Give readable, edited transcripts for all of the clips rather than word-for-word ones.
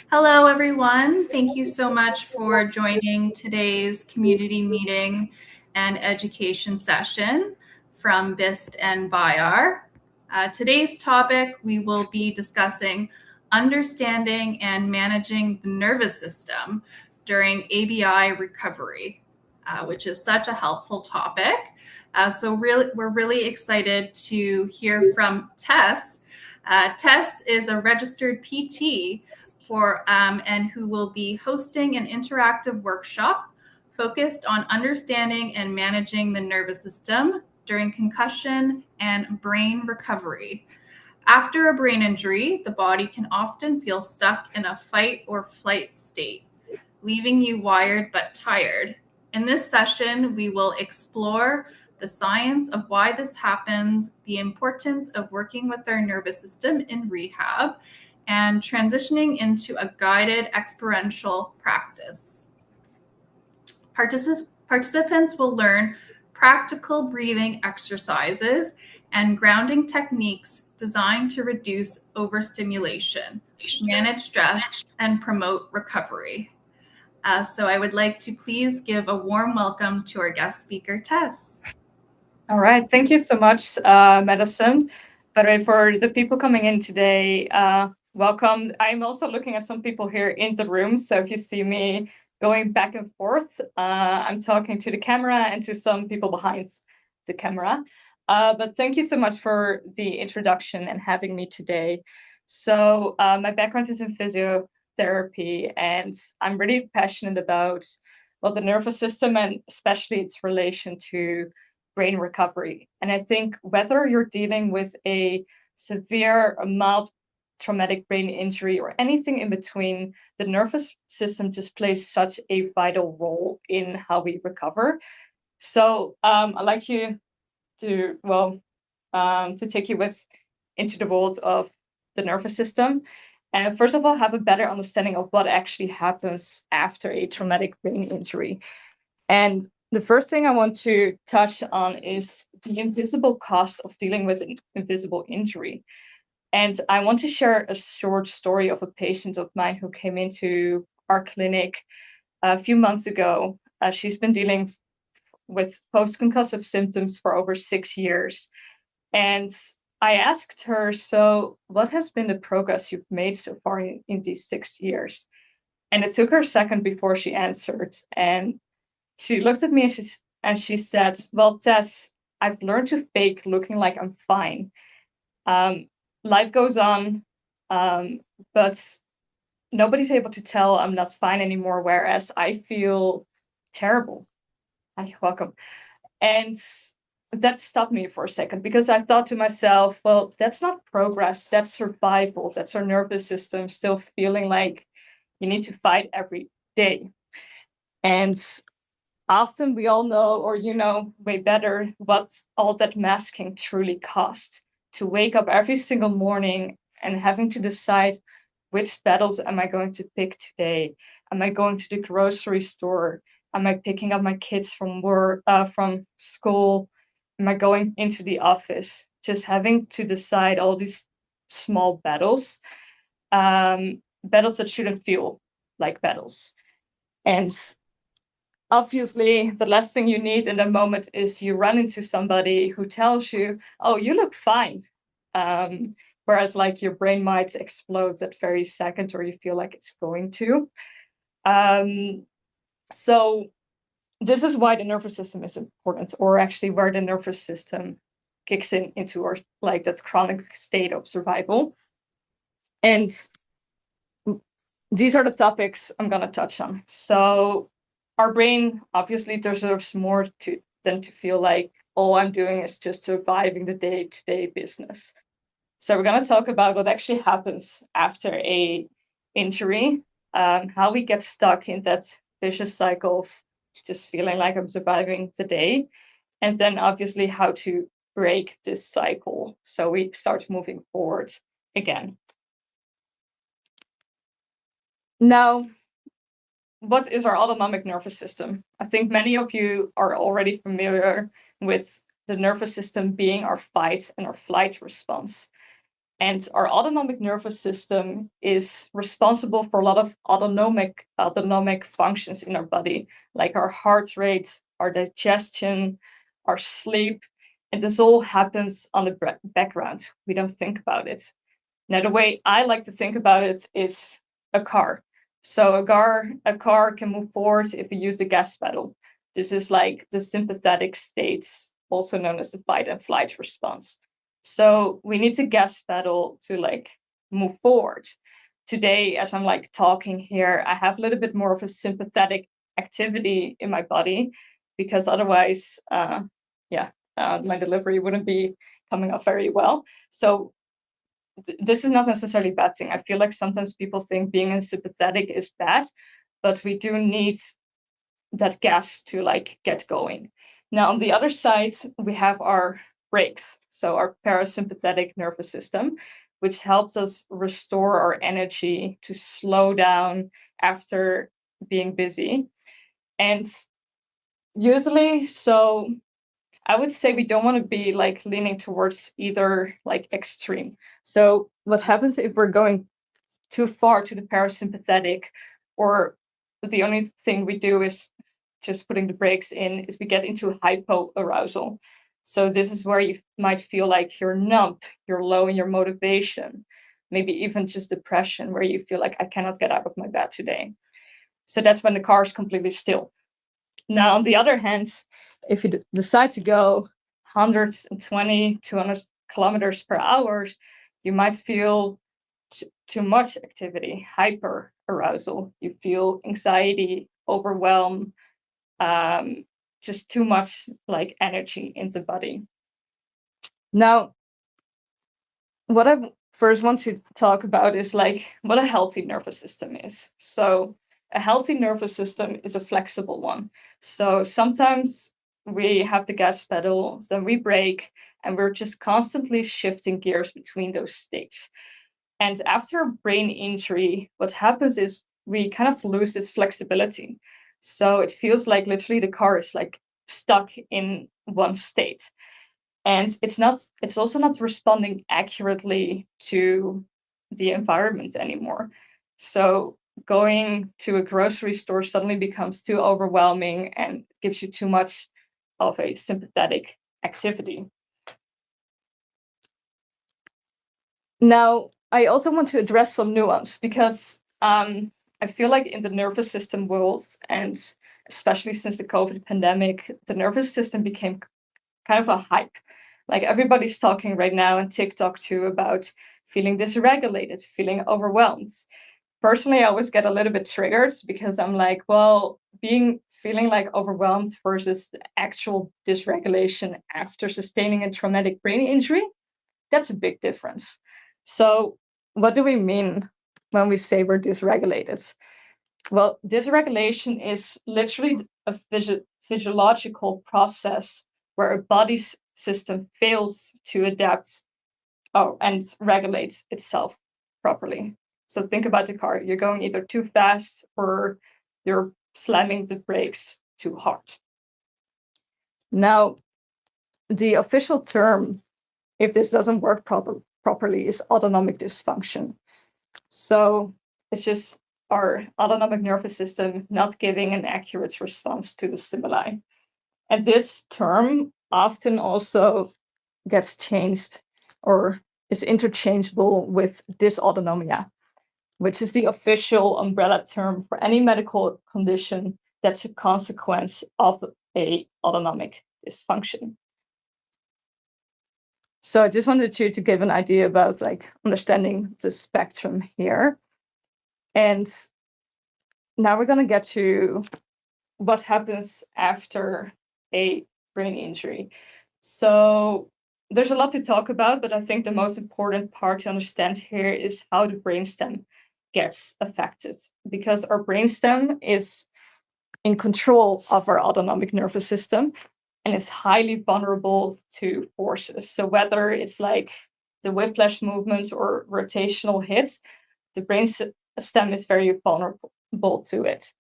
Hello, everyone. Thank you so much for joining today's community meeting and education session from BIST and BIAR. Today's topic, we will be discussing understanding and managing the nervous system during ABI recovery, which is such a helpful topic. We're really excited to hear from Tess. Tess is a registered PT and who will be hosting an interactive workshop focused on understanding and managing the nervous system during concussion and brain recovery. After a brain injury, the body can often feel stuck in a fight or flight state, leaving you wired but tired. In this session, we will explore the science of why this happens, the importance of working with our nervous system in rehab, and transitioning into a guided experiential practice. Participants will learn practical breathing exercises and grounding techniques designed to reduce overstimulation, manage stress, and promote recovery. So I would like to please give a warm welcome to our guest speaker, Tess. All right, thank you so much, Madison. By the way, for the people coming in today, welcome. I'm also looking at some people here in the room, so if you see me going back and forth, I'm talking to the camera and to some people behind the camera. But thank you so much for the introduction and having me today. So my background is in physiotherapy, and I'm really passionate about the nervous system and especially its relation to brain recovery. And I think whether you're dealing with a severe, a mild traumatic brain injury, or anything in between, the nervous system just plays such a vital role in how we recover. So I'd like you to, to take you into the world of the nervous system. And first of all, have a better understanding of what actually happens after a traumatic brain injury. And the first thing I want to touch on is the invisible cost of dealing with an invisible injury. And I want to share a short story of a patient of mine who came into our clinic a few months ago. She's been dealing with post-concussive symptoms for over 6 years. And I asked her, so what has been the progress you've made so far in these 6 years? And it took her a second before she answered. And she looked at me and she said, well, Tess, I've learned to fake looking like I'm fine. Life goes on, but nobody's able to tell I'm not fine anymore, whereas I feel terrible. Hi, welcome. And that stopped me for a second because I thought to myself, well, that's not progress, that's survival. That's our nervous system still feeling like you need to fight every day. And often we all know, or you know way better, what all that masking truly costs. To wake up every single morning and having to decide which battles am I going to pick today? Am I going to the grocery store? Am I picking up my kids from work, from school? Am I going into the office? Just having to decide all these small battles, battles that shouldn't feel like battles. And obviously, the last thing you need in the moment is you run into somebody who tells you, oh, you look fine. Whereas like your brain might explode that very second, or you feel like it's going to. So this is why the nervous system is important, or actually where the nervous system kicks into our like that chronic state of survival. And these are the topics I'm going to touch on. So our brain obviously deserves more than to feel like all I'm doing is just surviving the day-to-day business. So we're going to talk about what actually happens after a injury, how we get stuck in that vicious cycle of just feeling like I'm surviving the day, and then obviously how to break this cycle so we start moving forward again. Now, what is our autonomic nervous system? I think many of you are already familiar with the nervous system being our fight and our flight response. And our autonomic nervous system is responsible for a lot of autonomic functions in our body, like our heart rate, our digestion, our sleep. And this all happens on the background. We don't think about it. Now, the way I like to think about it is a car. So a car can move forward if we use the gas pedal. This is like the sympathetic states, also known as the fight and flight response. So we need to gas pedal to like move forward. Today, as I'm like talking here, I have a little bit more of a sympathetic activity in my body, because otherwise, my delivery wouldn't be coming off very well. So this is not necessarily a bad thing. I feel like sometimes people think being sympathetic is bad, but we do need that gas to like get going. Now, on the other side, we have our brakes, so our parasympathetic nervous system, which helps us restore our energy to slow down after being busy. And usually, so I would say we don't want to be like leaning towards either like extreme. So what happens if we're going too far to the parasympathetic, or the only thing we do is just putting the brakes in, is we get into hypoarousal. So this is where you might feel like you're numb, you're low in your motivation, maybe even just depression, where you feel like I cannot get out of my bed today. So that's when the car is completely still. Now, on the other hand, if you decide to go 120, 200 kilometers per hour, you might feel too much activity, hyper arousal. You feel anxiety, overwhelm, just too much like energy in the body. Now, what I first want to talk about is like what a healthy nervous system is. So a healthy nervous system is a flexible one. So sometimes we have the gas pedal, then we brake, and we're just constantly shifting gears between those states. And after a brain injury, what happens is we kind of lose this flexibility. So it feels like literally the car is like stuck in one state. And it's also not responding accurately to the environment anymore. So going to a grocery store suddenly becomes too overwhelming and gives you too much of a sympathetic activity. Now, I also want to address some nuance, because I feel like in the nervous system world, and especially since the COVID pandemic, the nervous system became kind of a hype. Like everybody's talking right now and TikTok too about feeling dysregulated, feeling overwhelmed. Personally, I always get a little bit triggered, because I'm like, well, feeling like overwhelmed versus the actual dysregulation after sustaining a traumatic brain injury, that's a big difference. So what do we mean when we say we're dysregulated? Well, dysregulation is literally a physiological process where a body's system fails to adapt and regulates itself properly. So think about the car. You're going either too fast or you're slamming the brakes too hard. Now, the official term, if this doesn't work properly, is autonomic dysfunction. So it's just our autonomic nervous system not giving an accurate response to the stimuli. And this term often also gets changed or is interchangeable with dysautonomia, which is the official umbrella term for any medical condition that's a consequence of a autonomic dysfunction. So I just wanted you to give an idea about like understanding the spectrum here. And now we're going to get to what happens after a brain injury. So there's a lot to talk about, but I think the most important part to understand here is how the brainstem gets affected, because our brainstem is in control of our autonomic nervous system and is highly vulnerable to forces. So whether it's like the whiplash movement or rotational hits, the brainstem is very vulnerable to it.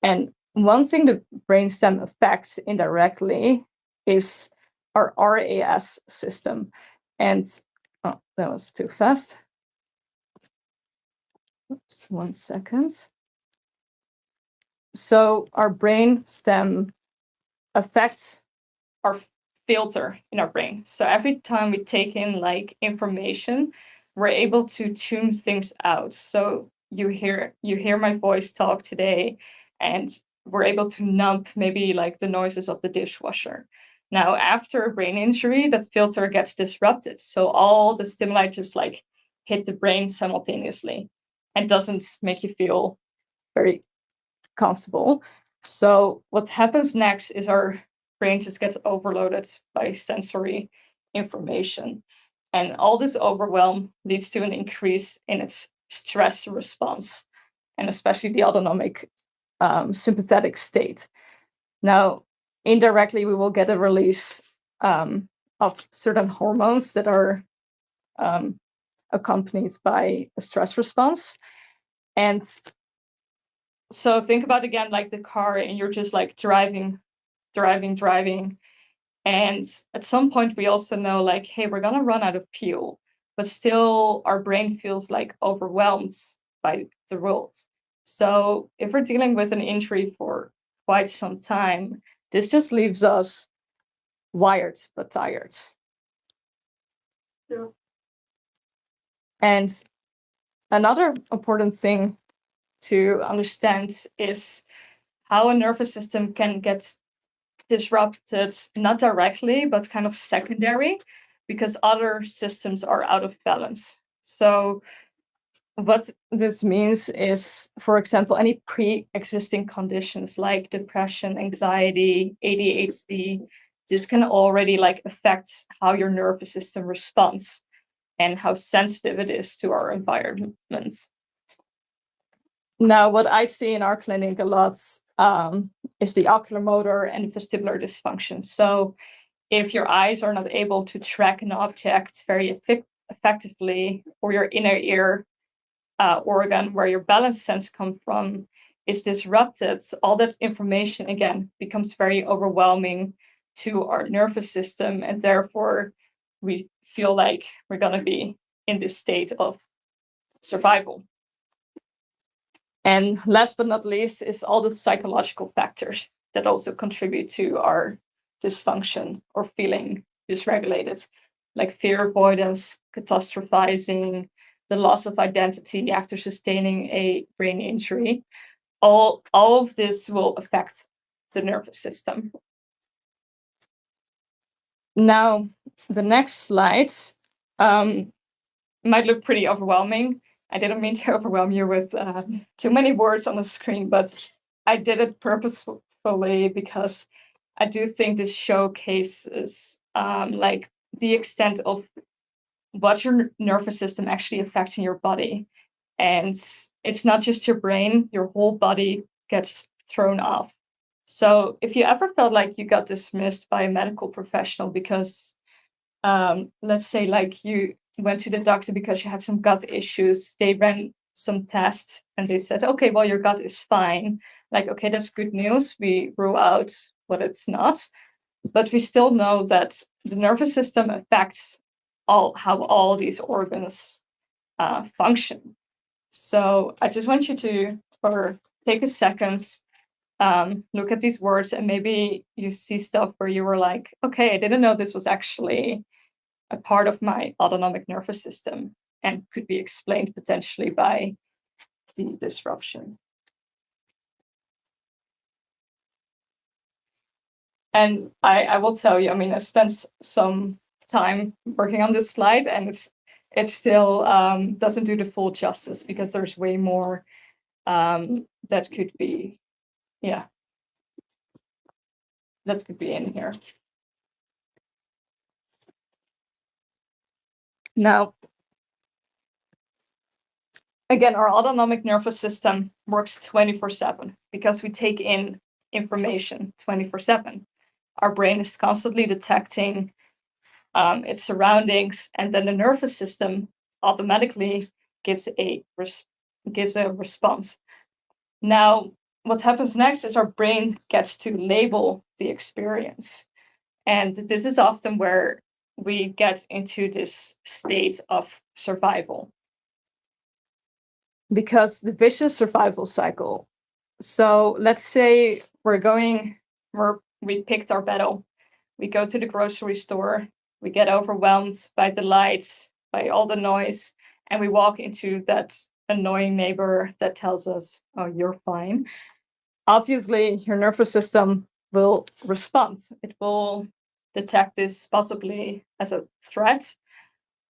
And one thing the brainstem affects indirectly is our RAS system. And Oh, that was too fast. Oops, 1 second. So our brain stem affects our filter in our brain. So every time we take in like information, we're able to tune things out. So you hear my voice talk today, and we're able to numb maybe like the noises of the dishwasher. Now, after a brain injury, that filter gets disrupted. So all the stimuli just like hit the brain simultaneously and doesn't make you feel very comfortable. So what happens next is our brain just gets overloaded by sensory information. And all this overwhelm leads to an increase in its stress response, and especially the autonomic sympathetic state. Now, indirectly, we will get a release of certain hormones that are accompanied by a stress response. And so think about again like the car, and you're just like driving. And at some point we also know like, hey, we're gonna run out of fuel, but still our brain feels like overwhelmed by the world. So if we're dealing with an injury for quite some time, this just leaves us wired but tired. Yeah. And another important thing to understand is how a nervous system can get disrupted, not directly, but kind of secondary, because other systems are out of balance. So what this means is, for example, any pre-existing conditions like depression, anxiety, ADHD, this can already like affect how your nervous system responds and how sensitive it is to our environment. Now, what I see in our clinic a lot is the ocular motor and vestibular dysfunction. So if your eyes are not able to track an object very effectively, or your inner ear organ, where your balance sense comes from, is disrupted, all that information, again, becomes very overwhelming to our nervous system. And therefore, we feel like we're going to be in this state of survival. And last but not least is all the psychological factors that also contribute to our dysfunction or feeling dysregulated, like fear avoidance, catastrophizing, the loss of identity after sustaining a brain injury. All of this will affect the nervous system. Now, the next slides might look pretty overwhelming. I didn't mean to overwhelm you with too many words on the screen, but I did it purposefully because I do think this showcases like the extent of what your nervous system actually affects in your body. And it's not just your brain, your whole body gets thrown off. So if you ever felt like you got dismissed by a medical professional because let's say like you went to the doctor because you had some gut issues, they ran some tests and they said, okay, well, your gut is fine. Like, okay, that's good news. We rule out what it's not. But we still know that the nervous system affects how all these organs function. So I just want you to take a second, look at these words, and maybe you see stuff where you were like, okay, I didn't know this was actually a part of my autonomic nervous system and could be explained potentially by the disruption. And I will tell you, I mean, I spent some time working on this slide, and it still doesn't do the full justice because there's way more that could be, that could be in here. Now, again, our autonomic nervous system works 24/7 because we take in information 24/7. Our brain is constantly detecting its surroundings, and then the nervous system automatically gives a response. Now, what happens next is our brain gets to label the experience. And this is often where we get into this state of survival. Because the vicious survival cycle. So let's say we picked our battle. We go to the grocery store, we get overwhelmed by the lights, by all the noise, and we walk into that annoying neighbor that tells us, oh, you're fine. Obviously, your nervous system will respond. It will detect this possibly as a threat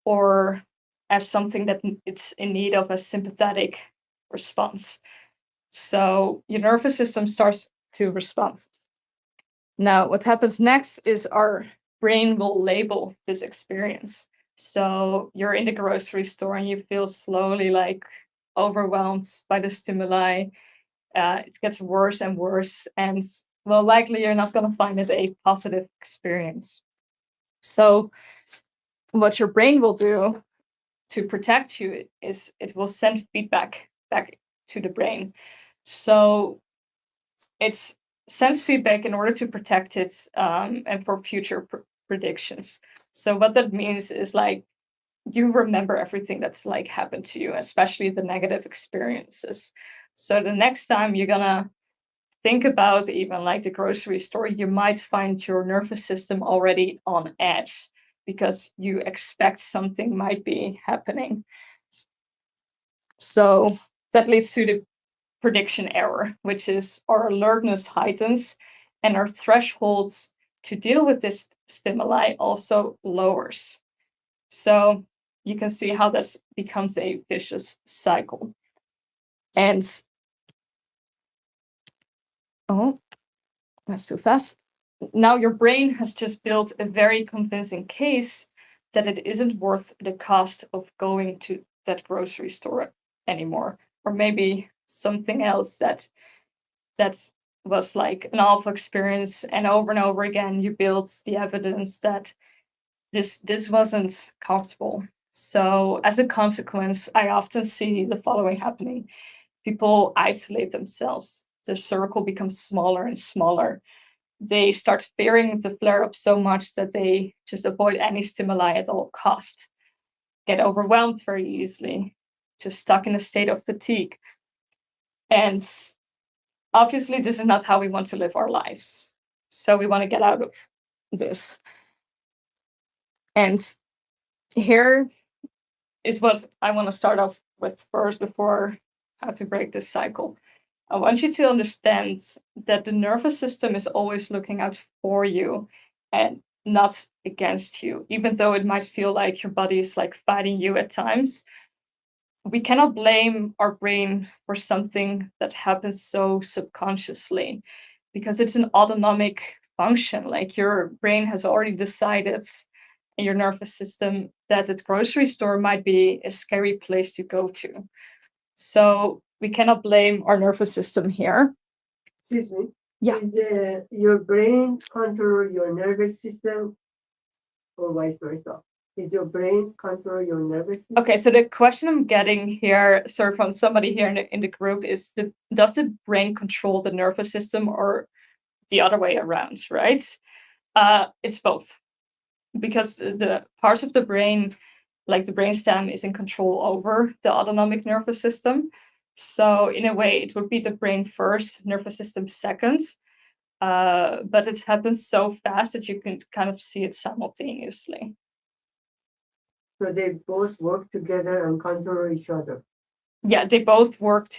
or as something that it's in need of a sympathetic response. So your nervous system starts to respond. Now, what happens next is our brain will label this experience. So you're in the grocery store and you feel slowly like overwhelmed by the stimuli. It gets worse and worse, and well, likely you're not going to find it a positive experience. So what your brain will do to protect you is it will send feedback back to the brain. So it sends feedback in order to protect it and for future predictions. So what that means is like you remember everything that's like happened to you, especially the negative experiences. So the next time you're gonna think about even like the grocery store, you might find your nervous system already on edge because you expect something might be happening. So that leads to the prediction error, which is our alertness heightens and our thresholds to deal with this stimuli also lowers. So you can see how this becomes a vicious cycle. And oh, that's too fast. Now your brain has just built a very convincing case that it isn't worth the cost of going to that grocery store anymore, or maybe something else that was like an awful experience, and over again you build the evidence that this wasn't comfortable. So as a consequence, I often see the following happening. People isolate themselves. The circle becomes smaller and smaller. They start fearing the flare up so much that they just avoid any stimuli at all cost, get overwhelmed very easily, just stuck in a state of fatigue. And obviously, this is not how we want to live our lives. So we want to get out of this. And here is what I want to start off with first before how to break this cycle. I want you to understand that the nervous system is always looking out for you and not against you, even though it might feel like your body is like fighting you at times. We cannot blame our brain for something that happens so subconsciously because it's an autonomic function. Like your brain has already decided in your nervous system that the grocery store might be a scary place to go to. So we cannot blame our nervous system here. Excuse me. Yeah. Is your brain control your nervous system or vice versa? Is your brain control your nervous system? Okay, so the question I'm getting here, sir, from somebody here in the group is, does the brain control the nervous system or the other way around, right? It's both. Because the parts of the brain, like the brainstem, is in control over the autonomic nervous system. So in a way, it would be the brain first, nervous system second. But it happens so fast that you can kind of see it simultaneously. So they both work together and control each other. Yeah, they both work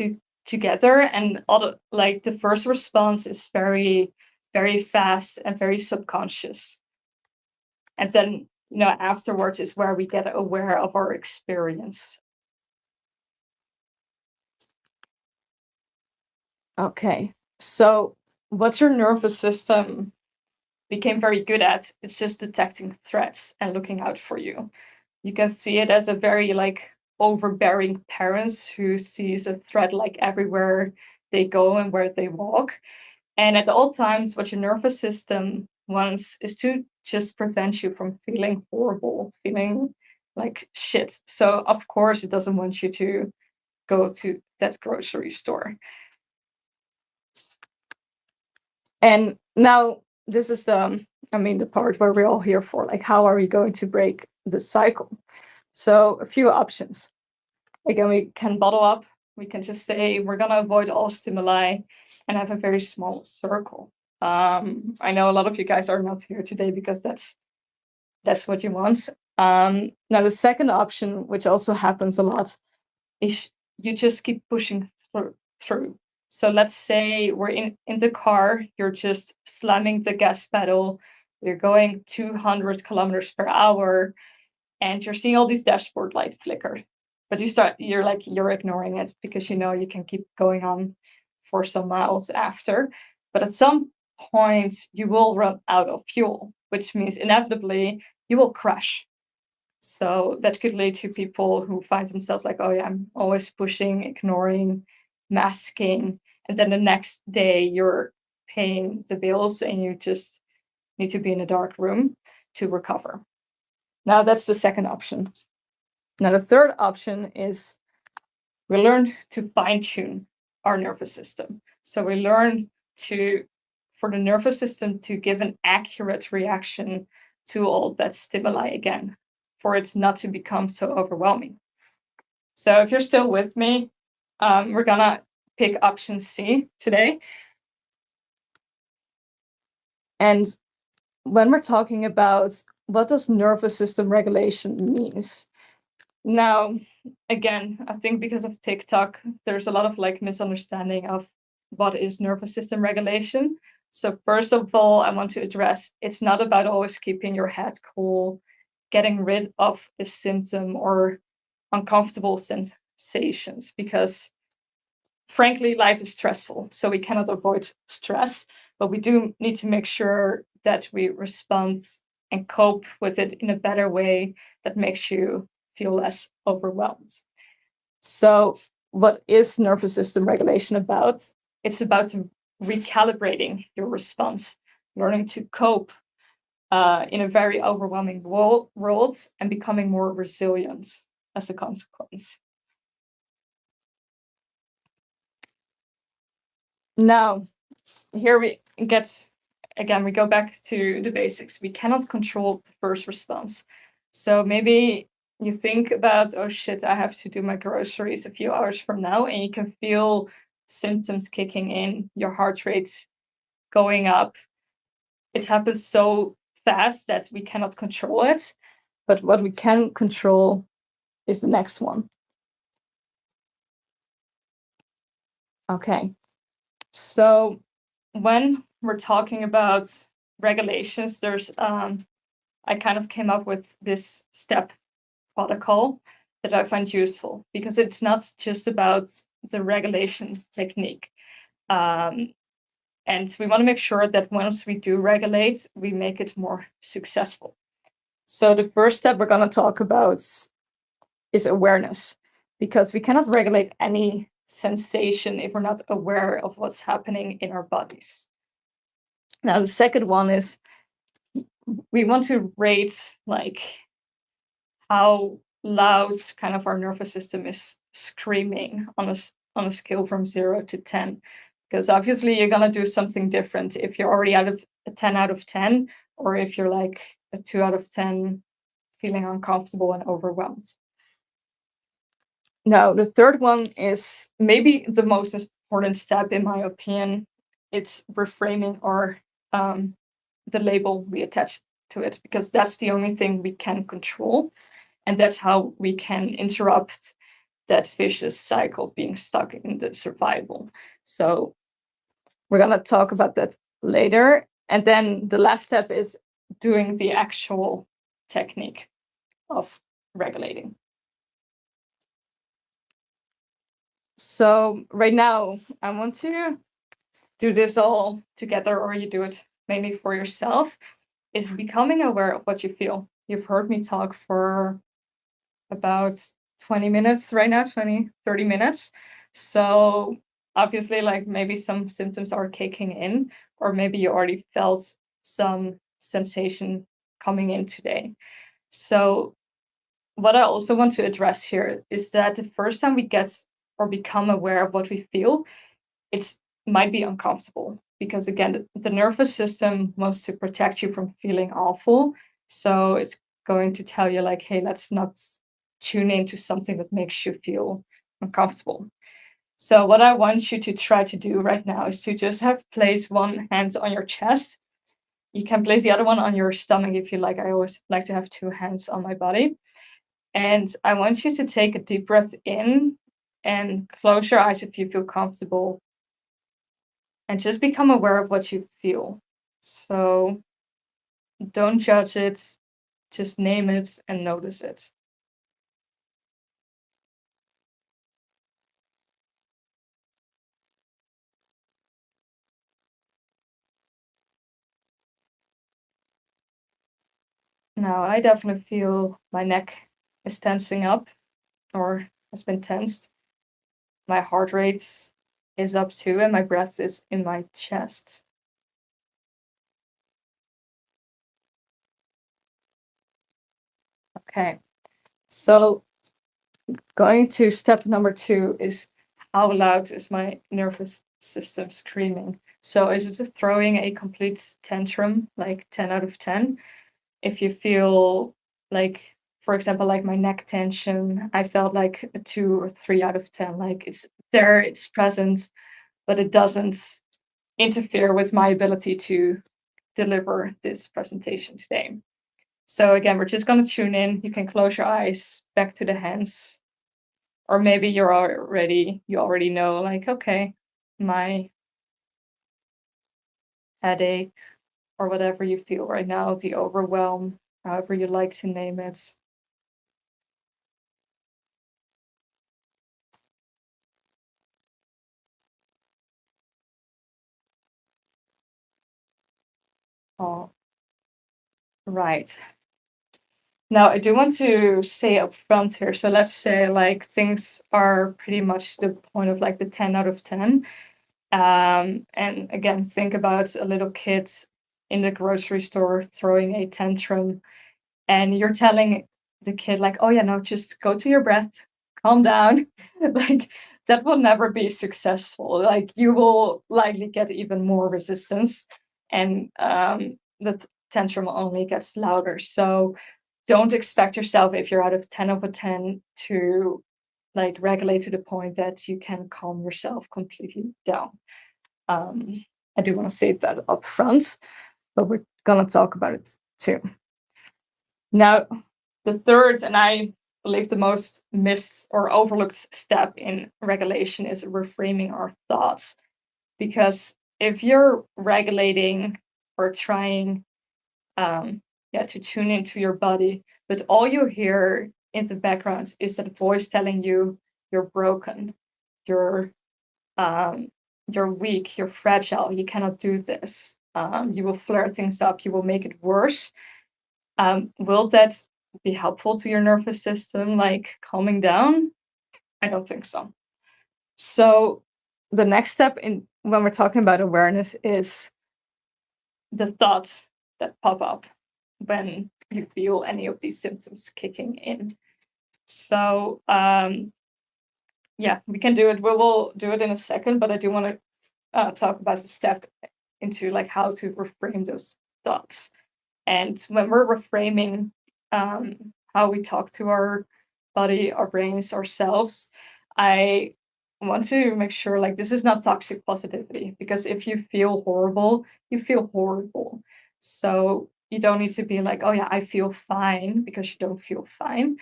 together, and like the first response is very, very fast and very subconscious. And then, afterwards is where we get aware of our experience. Okay, so what your nervous system became very good at is just detecting threats and looking out for you. You can see it as a very like overbearing parents who sees a threat like everywhere they go and where they walk. And at all times, what your nervous system wants is to just prevent you from feeling horrible, feeling like shit. So of course it doesn't want you to go to that grocery store. And now this is the I mean, the part where we're all here for, like, how are we going to break the cycle? So a few options. Again, we can bottle up. We can just say we're going to avoid all stimuli and have a very small circle. I know a lot of you guys are not here today because that's what you want. Now, the second option, which also happens a lot, is you just keep pushing through. So let's say we're in the car, you're just slamming the gas pedal, you're going 200 kilometers per hour, and you're seeing all these dashboard lights flicker. But you're ignoring it because you know you can keep going on for some miles after. But at some point, you will run out of fuel, which means inevitably you will crash. So that could lead to people who find themselves like, oh yeah, I'm always pushing, ignoring, masking. And then the next day you're paying the bills and you just need to be in a dark room to recover. Now that's the second option. Now the third option is we learn to fine tune our nervous system. So we learn for the nervous system to give an accurate reaction to all that stimuli again, for it not to become so overwhelming. So if you're still with me, we're gonna pick option C today. And when we're talking about what does nervous system regulation means, now, again, I think because of TikTok, there's a lot of like misunderstanding of what is nervous system regulation. So first of all, I want to address it's not about always keeping your head cool, getting rid of a symptom or uncomfortable sensations, because frankly, life is stressful. So we cannot avoid stress, but we do need to make sure that we respond and cope with it in a better way that makes you feel less overwhelmed. So, what is nervous system regulation about? It's about recalibrating your response, learning to cope in a very overwhelming world and becoming more resilient as a consequence. Now, here we go back to the basics. We cannot control the first response. So maybe you think about, oh shit, I have to do my groceries a few hours from now, and you can feel symptoms kicking in, your heart rate going up. It happens so fast that we cannot control it. But what we can control is the next one. Okay. So when we're talking about regulations, there's I kind of came up with this step protocol that I find useful because it's not just about the regulation technique. And we want to make sure that once we do regulate, we make it more successful. So the first step we're going to talk about is awareness, because we cannot regulate any sensation if we're not aware of what's happening in our bodies. Now, the second one is we want to rate like how loud kind of our nervous system is screaming on a scale from 0 to 10, because obviously you're going to do something different if you're already out of a 10 out of 10 or if you're like a 2 out of 10 feeling uncomfortable and overwhelmed. Now, the third one is maybe the most important step, in my opinion. It's reframing or the label we attach to it, because that's the only thing we can control. And that's how we can interrupt that vicious cycle being stuck in the survival. So we're going to talk about that later. And then the last step is doing the actual technique of regulating. So right now, I want to do this all together, or you do it mainly for yourself, is becoming aware of what you feel. You've heard me talk for about 20 minutes right now, 20, 30 minutes. So obviously, like maybe some symptoms are kicking in, or maybe you already felt some sensation coming in today. So what I also want to address here is that the first time we get or become aware of what we feel, it might be uncomfortable. because again, the nervous system wants to protect you from feeling awful. So it's going to tell you like, hey, let's not tune into something that makes you feel uncomfortable. So what I want you to try to do right now is to just place one hand on your chest. You can place the other one on your stomach if you like. I always like to have two hands on my body. And I want you to take a deep breath in and close your eyes if you feel comfortable. And just become aware of what you feel. So don't judge it, just name it and notice it. Now, I definitely feel my neck is tensing up or has been tensed. My heart rate is up too, and my breath is in my chest. Okay, so going to step number 2 is how loud is my nervous system screaming? So is it throwing a complete tantrum, like 10 out of 10? If you feel like, for example, like my neck tension, I felt like a 2 or 3 out of 10. Like it's there, it's present, but it doesn't interfere with my ability to deliver this presentation today. So again, we're just going to tune in. You can close your eyes, back to the hands, or maybe you already know, like, okay, my headache or whatever you feel right now, the overwhelm, however you like to name it. All right. Now, I do want to say up front here, so let's say like things are pretty much the point of like the 10 out of 10. And again, think about a little kid in the grocery store throwing a tantrum, and you're telling the kid like, oh yeah, no, just go to your breath, calm down. Like that will never be successful. Like you will likely get even more resistance, and the tantrum only gets louder. So don't expect yourself, if you're out of 10 over 10, to like regulate to the point that you can calm yourself completely down. I do want to say that up front, but we're gonna talk about it too. Now, the third, and I believe the most missed or overlooked step in regulation, is reframing our thoughts. Because if you're regulating or trying to tune into your body, but all you hear in the background is that voice telling you you're broken, you're um, you're weak, you're fragile, you cannot do this, you will flare things up, you will make it worse. Will that be helpful to your nervous system, like calming down? I don't think so. So the next step in when we're talking about awareness is the thoughts that pop up when you feel any of these symptoms kicking in. So yeah, we can do it. We will do it in a second, but I do want to talk about the step into like how to reframe those thoughts. And when we're reframing how we talk to our body, our brains, ourselves, I want to make sure like this is not toxic positivity, because if you feel horrible, you feel horrible. So you don't need to be like, oh yeah, I feel fine, because you don't feel fine.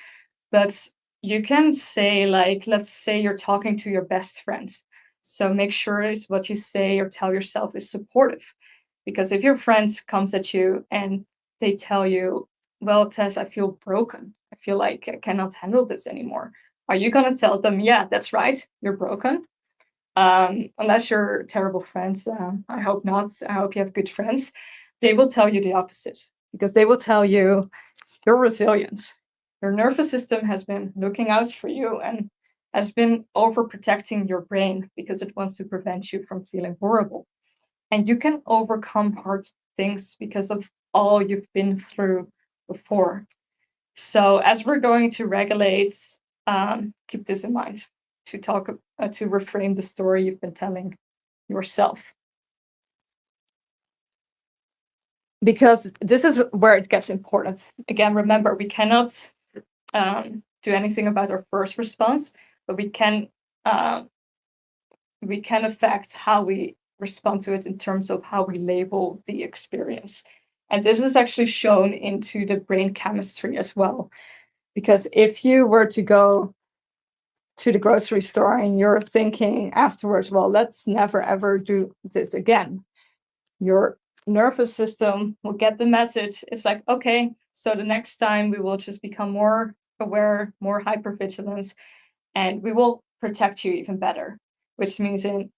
But you can say, like, let's say you're talking to your best friends. So make sure is what you say or tell yourself is supportive. Because if your friends comes at you and they tell you, well, Tess, I feel broken. I feel like I cannot handle this anymore. Are you going to tell them, yeah, that's right, you're broken? Unless you're terrible friends, I hope not. I hope you have good friends. They will tell you the opposite, because they will tell you you're resilient. Your nervous system has been looking out for you and has been overprotecting your brain because it wants to prevent you from feeling horrible. And you can overcome hard things because of all you've been through before. So as we're going to regulate, keep this in mind, to reframe the story you've been telling yourself. because this is where it gets important. Again, remember, we cannot do anything about our first response, but we can affect how we respond to it in terms of how we label the experience. And this is actually shown into the brain chemistry as well. Because if you were to go to the grocery store and you're thinking afterwards, well, let's never ever do this again, your nervous system will get the message. It's like, okay, so the next time we will just become more aware, more hypervigilant, and we will protect you even better, which means in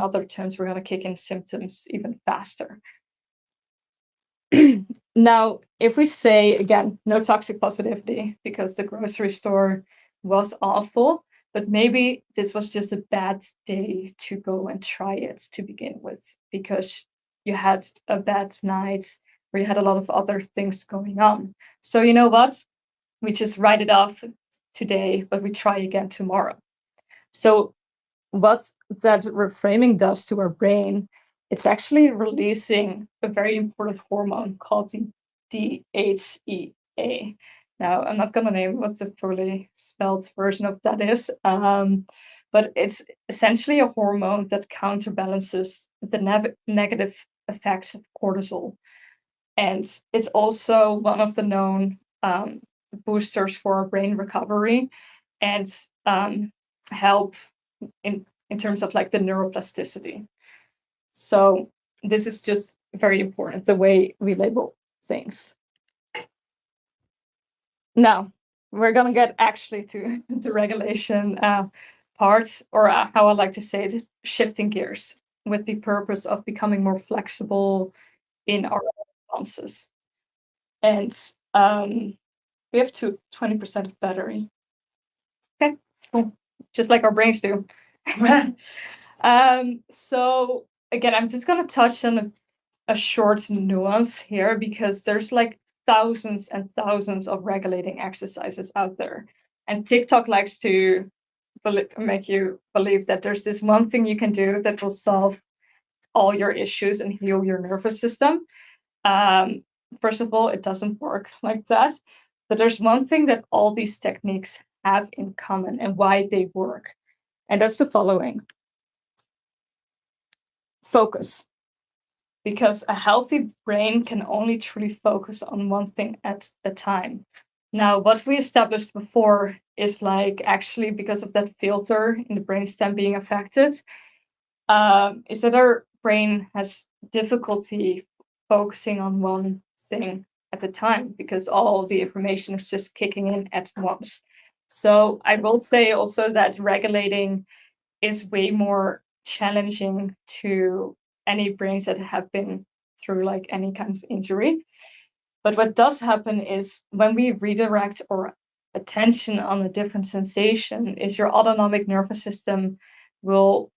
other terms, we're going to kick in symptoms even faster. Now, if we say, again, no toxic positivity because the grocery store was awful, but maybe this was just a bad day to go and try it to begin with because you had a bad night or you had a lot of other things going on. So you know what? We just write it off today, but we try again tomorrow. So what that reframing does to our brain, it's actually releasing a very important hormone called DHEA. Now, I'm not going to name what the fully spelled version of that is, but it's essentially a hormone that counterbalances the negative effects of cortisol. And it's also one of the known boosters for brain recovery and help in terms of like the neuroplasticity. So this is just very important, the way we label things. Now, we're going to get actually to the regulation parts, or how I like to say it, shifting gears with the purpose of becoming more flexible in our responses. And we have 20% of battery. Okay, cool. Just like our brains do. So again, I'm just going to touch on a short nuance here because there's like thousands and thousands of regulating exercises out there. And TikTok likes to make you believe that there's this one thing you can do that will solve all your issues and heal your nervous system. First of all, it doesn't work like that. But there's one thing that all these techniques have in common and why they work. And that's the following. Focus. Because a healthy brain can only truly focus on one thing at a time. Now, what we established before is like actually because of that filter in the brainstem being affected, is that our brain has difficulty focusing on one thing at a time because all the information is just kicking in at once. So I will say also that regulating is way more challenging to any brains that have been through like any kind of injury. But what does happen is when we redirect our attention on a different sensation, is your autonomic nervous system will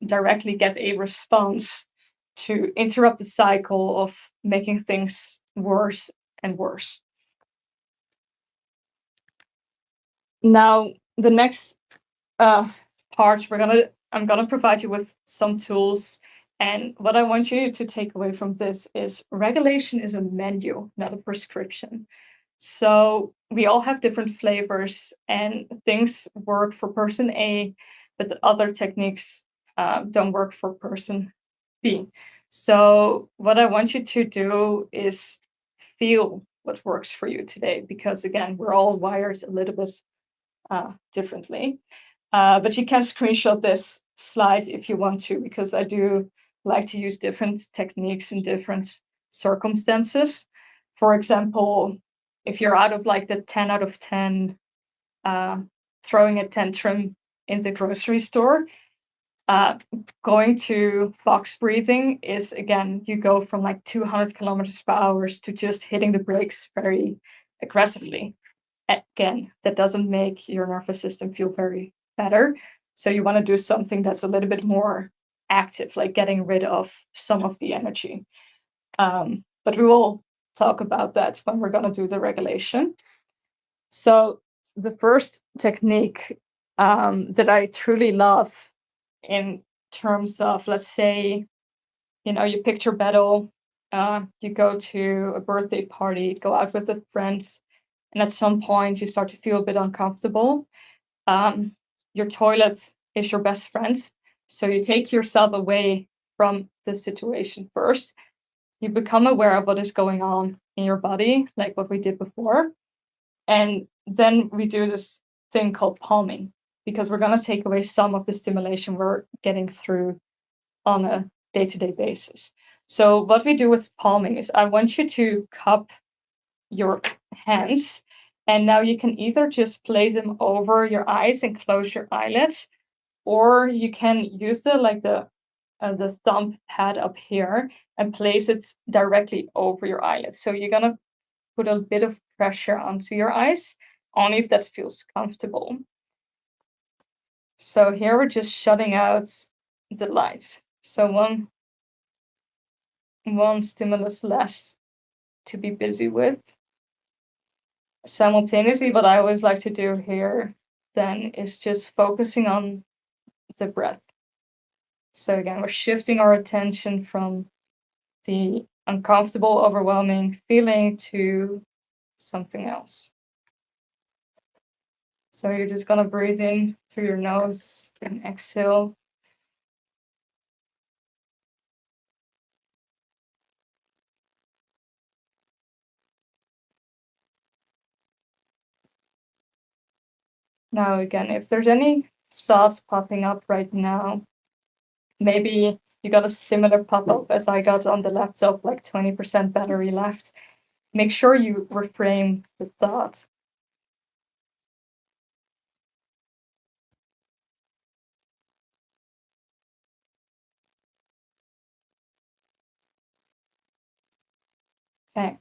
directly get a response to interrupt the cycle of making things worse and worse. Now, the next part, I'm gonna provide you with some tools. And what I want you to take away from this is regulation is a menu, not a prescription. So we all have different flavors and things work for person A, but the other techniques don't work for person B. So what I want you to do is feel what works for you today, because again, we're all wired a little bit differently. But you can screenshot this slide if you want to, because I do like to use different techniques in different circumstances. For example, if you're out of like the 10 out of 10 throwing a tantrum in the grocery store, going to box breathing is, again, you go from like 200 kilometers per hour to just hitting the brakes very aggressively. Again, that doesn't make your nervous system feel very better. So you want to do something that's a little bit more active, like getting rid of some of the energy. But we will talk about that when we're going to do the regulation. So the first technique that I truly love in terms of, let's say, you picked your battle you go to a birthday party, go out with the friends, and at some point you start to feel a bit uncomfortable. Your toilet is your best friend, so you take yourself away from the situation first. You become aware of what is going on in your body, like what we did before. And then we do this thing called palming, because we're going to take away some of the stimulation we're getting through on a day-to-day basis. So what we do with palming is I want you to cup your hands, and now you can either just place them over your eyes and close your eyelids, or you can use the thumb pad up here and place it directly over your eyelids. So you're gonna put a bit of pressure onto your eyes, only if that feels comfortable. So here we're just shutting out the light. So one stimulus less to be busy with. Simultaneously, what I always like to do here then is just focusing on the breath. So again, we're shifting our attention from the uncomfortable, overwhelming feeling to something else. So you're just gonna breathe in through your nose and exhale. Now again, if there's any thoughts popping up right now, maybe you got a similar pop-up as I got on the laptop, like 20% battery left. Make sure you reframe the thought. Okay,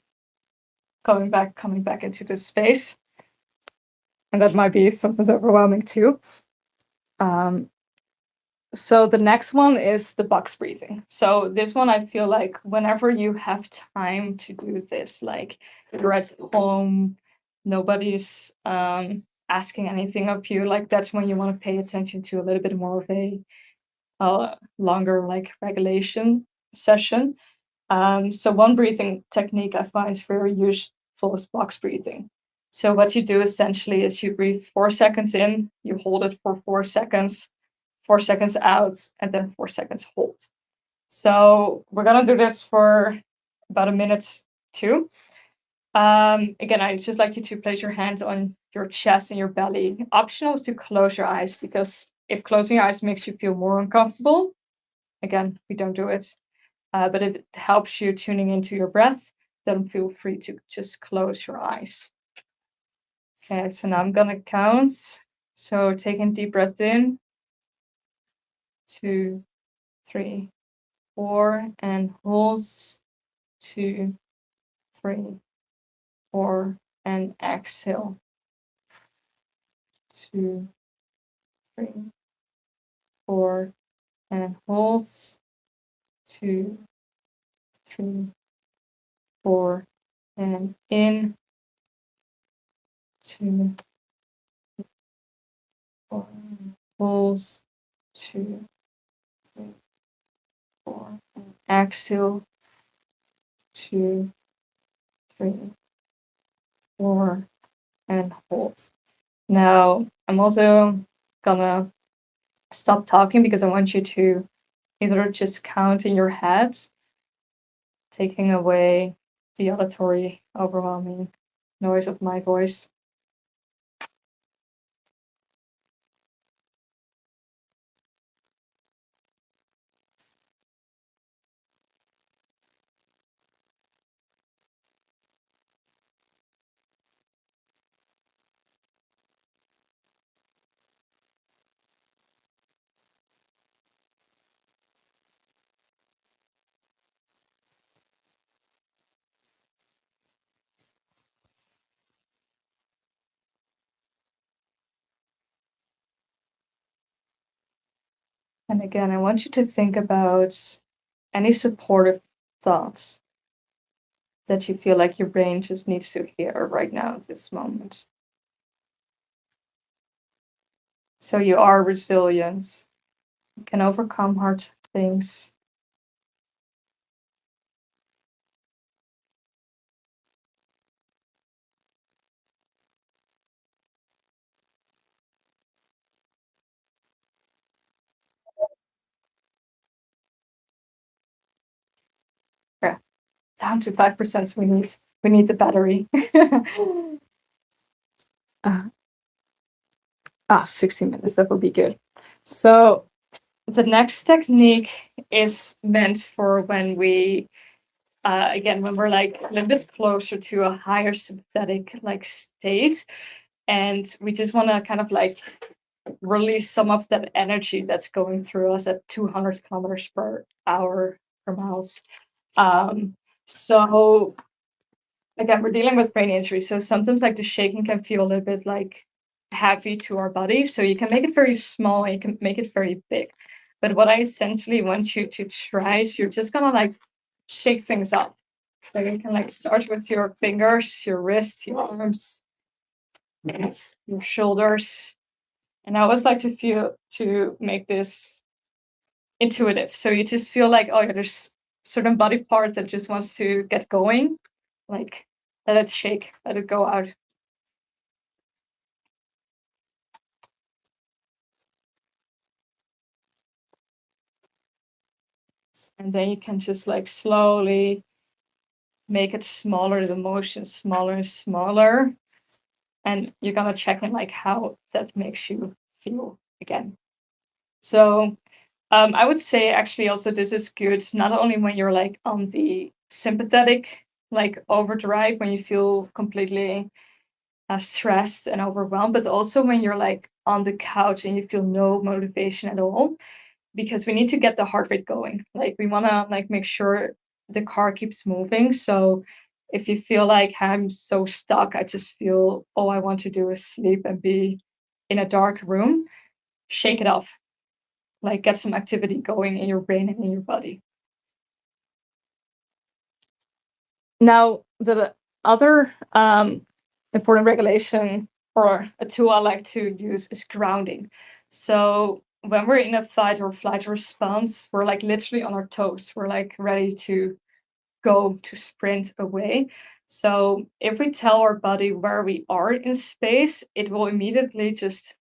coming back into this space. And that might be sometimes overwhelming too. So the next one is the box breathing. So this one, I feel like whenever you have time to do this, like you're at home, nobody's asking anything of you, like that's when you want to pay attention to a little bit more of a longer like regulation session. So one breathing technique I find very useful is box breathing. So what you do essentially is you breathe 4 seconds in, you hold it for 4 seconds, 4 seconds out, and then 4 seconds hold. So we're gonna do this for about a minute too. Again, I just like you to place your hands on your chest and your belly. Optional is to close your eyes, because if closing your eyes makes you feel more uncomfortable, again, we don't do it. But if it helps you tuning into your breath, then feel free to just close your eyes. Okay, so now I'm gonna count. So taking deep breath in, 2, 3, 4, and holds, 2, 3, 4, and exhale, 2, 3, 4, and holds, 2, 3, 4, and in, 2, 4, holds, 2, 3, 4, and exhale, 2, 3, 4, and hold. Now, I'm also gonna stop talking because I want you to either just count in your head, taking away the auditory overwhelming noise of my voice. And again, I want you to think about any supportive thoughts that you feel like your brain just needs to hear right now at this moment. So you are resilient, you can overcome hard things. down to 5%. So we need the battery. 60 minutes, that would be good. So the next technique is meant for when we, again, when we're like a little bit closer to a higher sympathetic like state, and we just want to kind of like release some of that energy that's going through us at 200 kilometers per hour per miles. So again, we're dealing with brain injury. So sometimes like the shaking can feel a little bit like heavy to our body. So you can make it very small, and you can make it very big. But what I essentially want you to try is you're just gonna like shake things up. So you can like start with your fingers, your wrists, your arms, your shoulders. And I always like to make this intuitive. So you just feel like, oh yeah, there's certain body part that just wants to get going. Like let it shake, let it go out. And then you can just like slowly make it smaller, the motion smaller and smaller. And you're gonna check in like how that makes you feel again. So I would say actually also this is good not only when you're like on the sympathetic like overdrive, when you feel completely stressed and overwhelmed, but also when you're like on the couch and you feel no motivation at all, because we need to get the heart rate going. Like we want to like make sure the car keeps moving. So if you feel like I'm so stuck, I just feel all I want to do is sleep and be in a dark room, shake it off. Like get some activity going in your brain and in your body. Now, the other important regulation or a tool I like to use is grounding. So when we're in a fight or flight response, we're like literally on our toes. We're like ready to go to sprint away. So if we tell our body where we are in space, it will immediately just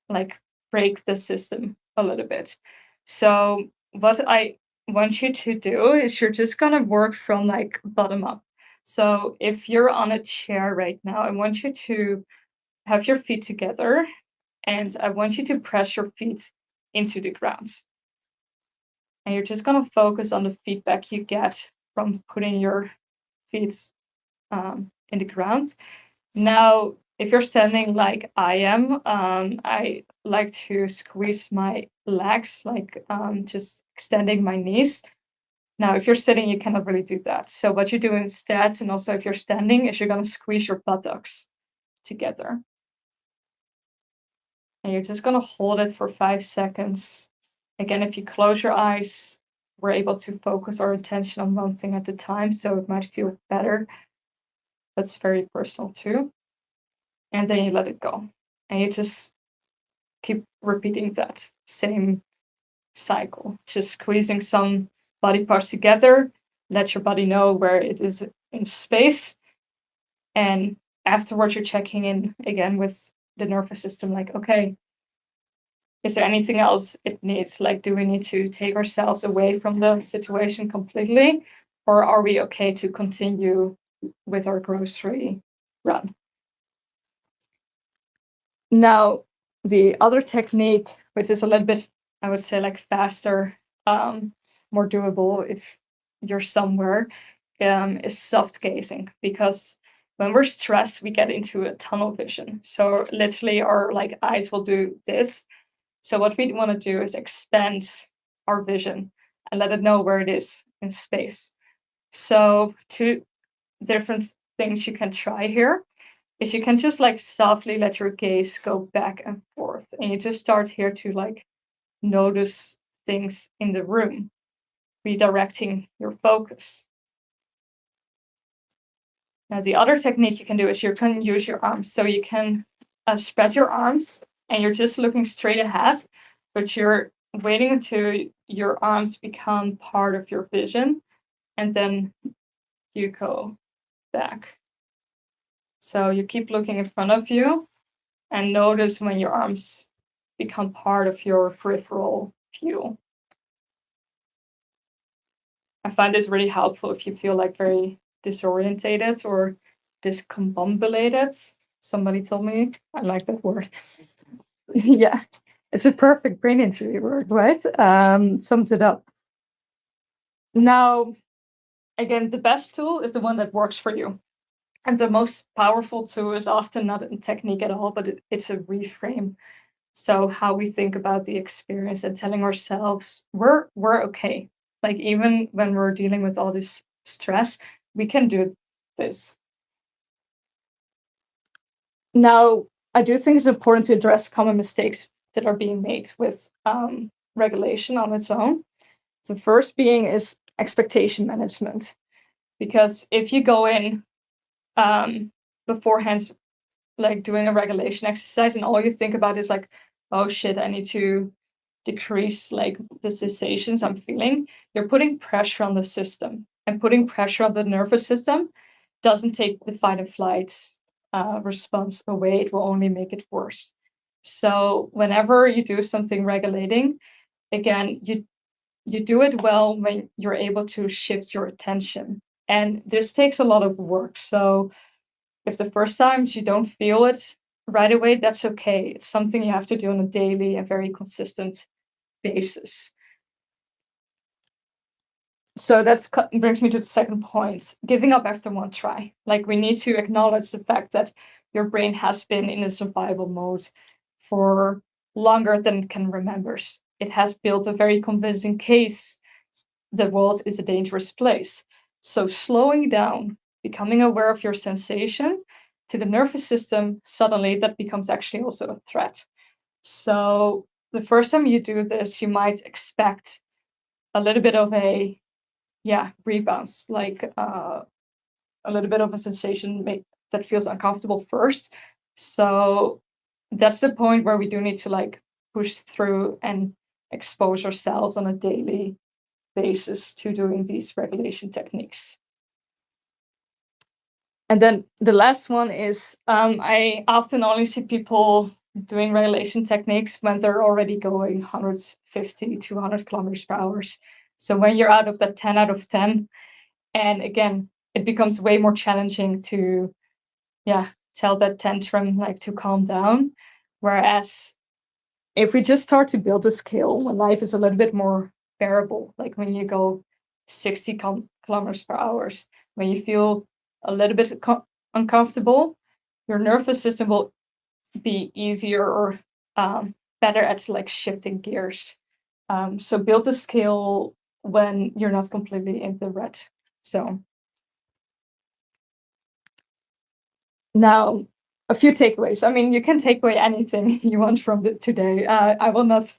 like break the system a little bit. So what I want you to do is you're just gonna work from like bottom up. So if you're on a chair right now, I want you to have your feet together and I want you to press your feet into the ground. And you're just gonna focus on the feedback you get from putting your feet in the ground. Now, if you're standing like I am, I like to squeeze my legs, like just extending my knees. Now, if you're sitting, you cannot really do that. So what you do instead, and also if you're standing, is you're going to squeeze your buttocks together. And you're just going to hold it for 5 seconds. Again, if you close your eyes, we're able to focus our attention on one thing at a time, so it might feel better. That's very personal too. And then you let it go. And you just keep repeating that same cycle, just squeezing some body parts together, let your body know where it is in space. And afterwards, you're checking in again with the nervous system like, okay, is there anything else it needs? Like, do we need to take ourselves away from the situation completely? Or are we okay to continue with our grocery run? Now, the other technique, which is a little bit, I would say, like faster, more doable if you're somewhere, is soft gazing. Because when we're stressed, we get into a tunnel vision. So literally, our like eyes will do this. So what we want to do is expand our vision and let it know where it is in space. So two different things you can try here is you can just like softly let your gaze go back and forth, and you just start here to like notice things in the room, redirecting your focus. Now the other technique you can do is you can use your arms. So you can spread your arms and you're just looking straight ahead, but you're waiting until your arms become part of your vision, and then you go back. So you keep looking in front of you and notice when your arms become part of your peripheral view. I find this really helpful if you feel like very disorientated or discombobulated. Somebody told me I like that word. Yeah, it's a perfect brain injury word, right? Sums it up. Now, again, the best tool is the one that works for you. And the most powerful tool is often not a technique at all, but it's a reframe. So how we think about the experience and telling ourselves we're okay. Like even when we're dealing with all this stress, we can do this. Now, I do think it's important to address common mistakes that are being made with regulation on its own. The first being is expectation management. Because if you go in beforehand, like doing a regulation exercise, and all you think about is like, oh shit, I need to decrease like the sensations I'm feeling, you're putting pressure on the system. And putting pressure on the nervous system doesn't take the fight and flight response away, it will only make it worse. So whenever you do something regulating, again, you do it well when you're able to shift your attention. And this takes a lot of work. So if the first times you don't feel it right away, that's okay. It's something you have to do on a daily and very consistent basis. So that brings me to the second point, giving up after one try. Like we need to acknowledge the fact that your brain has been in a survival mode for longer than it can remember. It has built a very convincing case the world is a dangerous place. So slowing down, becoming aware of your sensation to the nervous system, suddenly that becomes actually also a threat. So the first time you do this, you might expect a little bit of a rebounds, like a little bit of a sensation that feels uncomfortable first. So that's the point where we do need to like push through and expose ourselves on a daily basis to doing these regulation techniques. And then the last one is I often only see people doing regulation techniques when they're already going 150, 200 kilometers per hour. So when you're out of that 10 out of 10, and again, it becomes way more challenging to, tell that tantrum like to calm down. Whereas if we just start to build a skill when life is a little bit more bearable, like when you go 60 kilometers per hour, when you feel a little bit uncomfortable, your nervous system will be easier or better at like shifting gears. So build a skill when you're not completely in the red zone. Now, a few takeaways. I mean, you can take away anything you want from today. I will not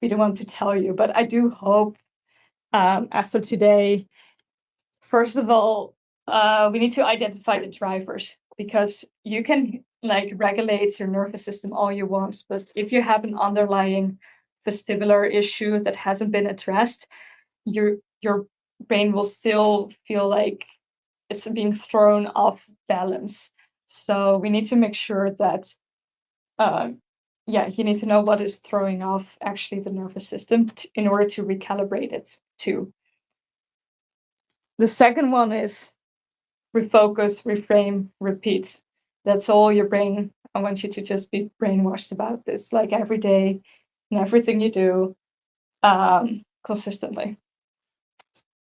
be the one to tell you, but I do hope after today, first of all, we need to identify the drivers, because you can like regulate your nervous system all you want, but if you have an underlying vestibular issue that hasn't been addressed, your brain will still feel like it's being thrown off balance. So we need to make sure that you need to know what is throwing off actually the nervous system in order to recalibrate it too. The second one is refocus, reframe, repeat. That's all your brain. I want you to just be brainwashed about this, like every day and everything you do consistently.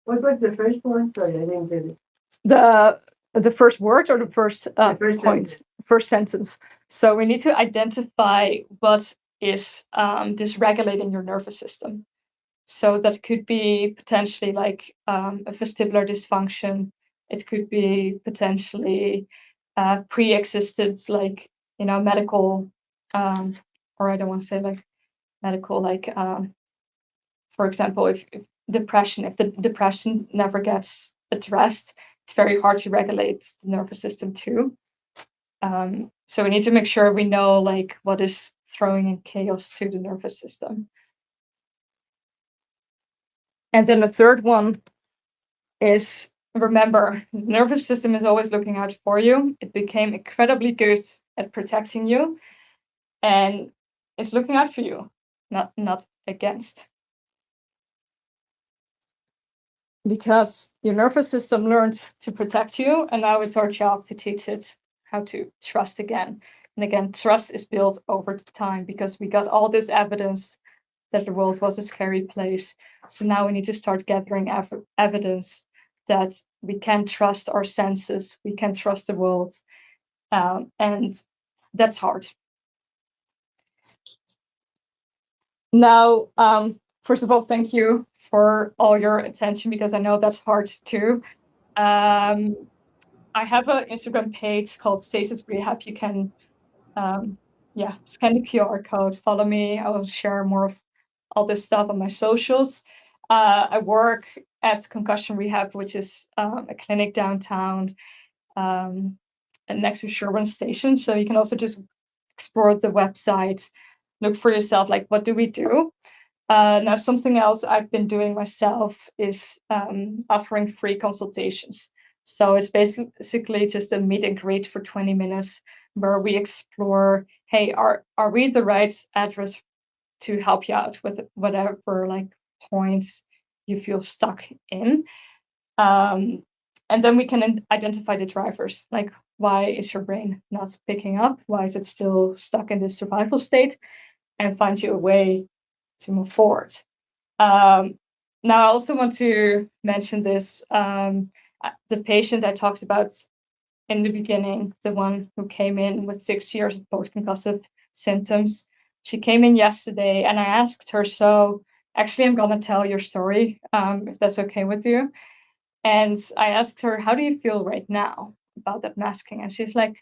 What was the first one? Sorry, I didn't get it. The first word or the first first point, sentence. First sentence. So we need to identify what is dysregulating your nervous system. So that could be potentially like a vestibular dysfunction. It could be potentially pre-existed, like medical, or I don't want to say like medical, like for example, if depression, if the depression never gets addressed, it's very hard to regulate the nervous system too. So we need to make sure we know like what is throwing in chaos to the nervous system. And then the third one is, remember, the nervous system is always looking out for you. It became incredibly good at protecting you, and it's looking out for you, not against. because your nervous system learned to protect you, and now it's our job to teach it how to trust again. And again, trust is built over time because we got all this evidence that the world was a scary place. So now we need to start gathering evidence that we can trust our senses, we can trust the world, and that's hard. Now, first of all, thank you for all your attention because I know that's hard too. I have an Instagram page called Stasis Rehab. You can, scan the QR code, follow me. I will share more of all this stuff on my socials. I work at Concussion Rehab, which is a clinic downtown and next to Sherwin Station. So you can also just explore the website, look for yourself, like what do we do? Now, something else I've been doing myself is offering free consultations. So it's basically just a meet and greet for 20 minutes where we explore, hey, are we the right address to help you out with whatever like points you feel stuck in? And then we can identify the drivers, like why is your brain not picking up? Why is it still stuck in this survival state? And find you a way to move forward. Now, I also want to mention this. The patient I talked about in the beginning, the one who came in with 6 years of post-concussive symptoms, she came in yesterday and I asked her, so actually I'm going to tell your story, if that's okay with you. And I asked her, how do you feel right now about that masking? And she's like,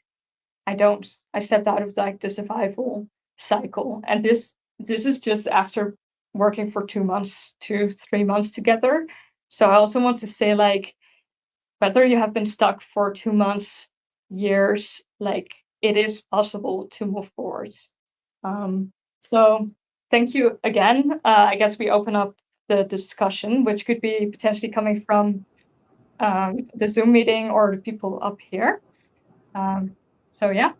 I don't. I stepped out of like the survival cycle. And this is just after working for 2 months, 3 months together. So I also want to say, like, whether you have been stuck for 2 months, years, like it is possible to move forward. So thank you again. I guess we open up the discussion, which could be potentially coming from the Zoom meeting or the people up here. So yeah.